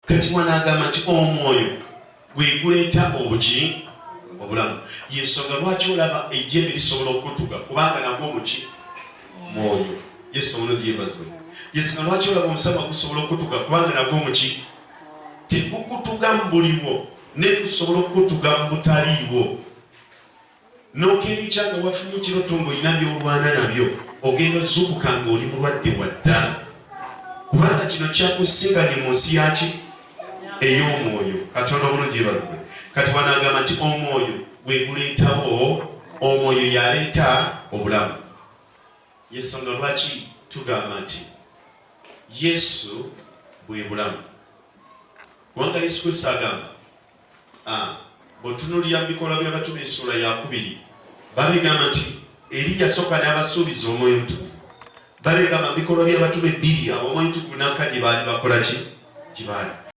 kati wanagamba nti omwoyo gwe guleeta obuki obulamu. Yensonga lwaki olaba ejjembe lisobola okutuga kubanga nagwo omuki mwoyo. Yesu omulungi yeebazibwe. Yensonga lwaki olaba omusama gusobola okutuga kubanga nagwo omuki tegukutuga mu buliwo ne gusobola okutuga mu butaliiwo. N'okeerikya nga wafunye ekiroto ng'olina by'olwana nabyo ogenda ozuukuka ng'oli mulwadde wa ddala kubanga kino kyakusinganye mu nsi yaki ey'omwoyo. Katonda obulungi yeebazibwe. Kati wanagamba nti omwoyo gwe guleetawo, omwoyo yaleeta obulamu. Yensonga lwaki tugamba nti Yesu bwe bulamu. Kubanga Yesu Kristo agamba bw'otunuulira mu bikolwa by'abatume essula ya 2 babigamba nti eri yasooka n'abasuubiza omwoyo omutukuvu. Babigamba mu bikolwa by'abatume 2 ab'omwoyo omutukuvu n'akadde baali bakola ki? Gye baali